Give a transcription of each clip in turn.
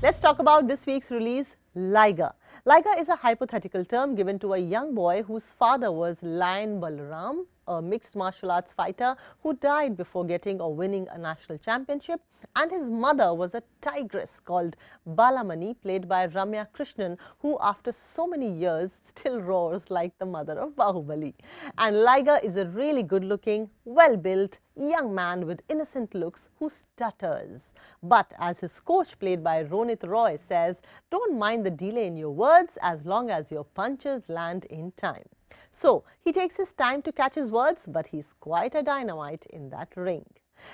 Let's talk about this week's release, Liger. Liger is a hypothetical term given to a young boy whose father was Lion Balaram, a mixed martial arts fighter who died before getting or winning a national championship, and his mother was a tigress called Balamani, played by Ramya Krishnan, who after so many years still roars like the mother of Bahubali. And Liger is a really good-looking, well-built young man with innocent looks who stutters. But as his coach, played by Ronit Roy, says, don't mind the delay in your words as long as your punches land in time. So he takes his time to catch his words, but he's quite a dynamite in that ring.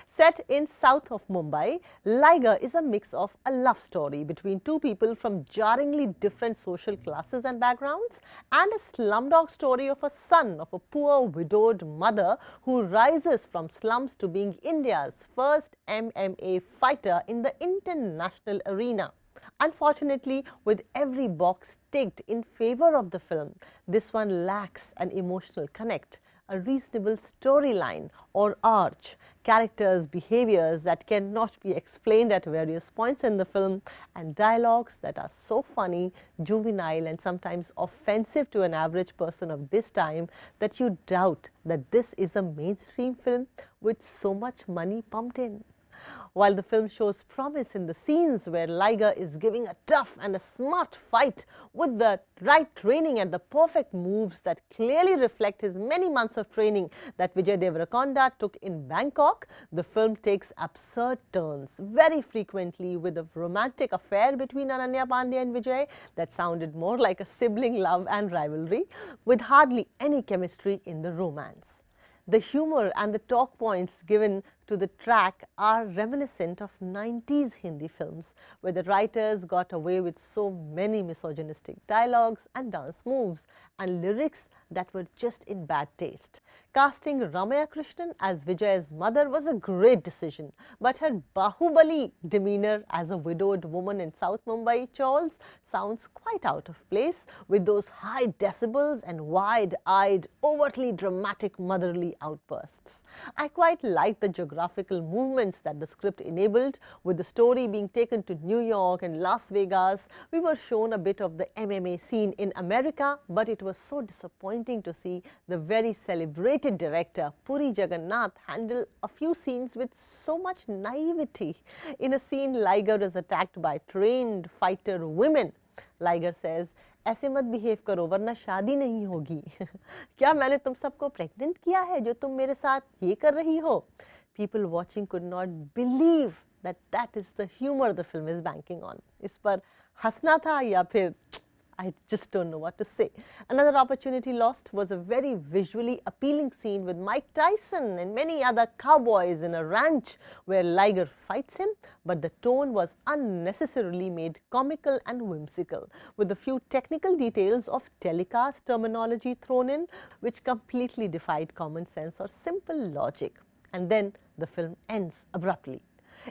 Set in south of Mumbai, Liger is a mix of a love story between two people from jarringly different social classes and backgrounds, and a slumdog story of a son of a poor widowed mother who rises from slums to being India's first MMA fighter in the international arena. Unfortunately, with every box ticked in favor of the film, this one lacks an emotional connect, a reasonable storyline or arch, characters' behaviors that cannot be explained at various points in the film, and dialogues that are so funny, juvenile and sometimes offensive to an average person of this time that you doubt that this is a mainstream film with so much money pumped in. While the film shows promise in the scenes where Liger is giving a tough and a smart fight with the right training and the perfect moves that clearly reflect his many months of training that Vijay Devarakonda took in Bangkok, the film takes absurd turns very frequently, with a romantic affair between Ananya, Panday and Vijay that sounded more like a sibling love and rivalry, with hardly any chemistry in the romance. The humor and the talk points given to the track are reminiscent of 90s Hindi films, where the writers got away with so many misogynistic dialogues and dance moves and lyrics that were just in bad taste. Casting Ramya Krishnan as Vijay's mother was a great decision, but her Bahubali demeanor as a widowed woman in South Mumbai chawls sounds quite out of place, with those high decibels and wide-eyed, overtly dramatic motherly outbursts. I quite liked the geographical movements that the script enabled, with the story being taken to New York and Las Vegas. We were shown a bit of the MMA scene in America, but it was so disappointing to see the very celebrated director Puri Jagannadh handle a few scenes with so much naivety. In a scene, Liger is attacked by trained fighter women. Liger says, ऐसे मत behave करो वरना शादी नहीं होगी. क्या मैंने तुम सबको प्रेग्नेंट किया है जो तुम मेरे साथ ये कर रही हो? People watching could not believe that that is the humor the film is banking on. इस पर हंसना था या फिर I just don't know what to say. Another opportunity lost was a very visually appealing scene with Mike Tyson and many other cowboys in a ranch where Liger fights him, but the tone was unnecessarily made comical and whimsical, with a few technical details of telecast terminology thrown in, which completely defied common sense or simple logic. And then the film ends abruptly.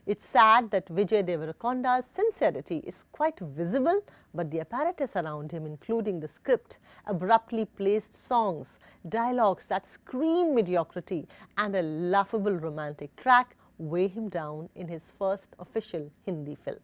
It's sad that Vijay Devarakonda's sincerity is quite visible, but the apparatus around him, including the script, abruptly placed songs, dialogues that scream mediocrity, and a laughable romantic track weigh him down in his first official Hindi film.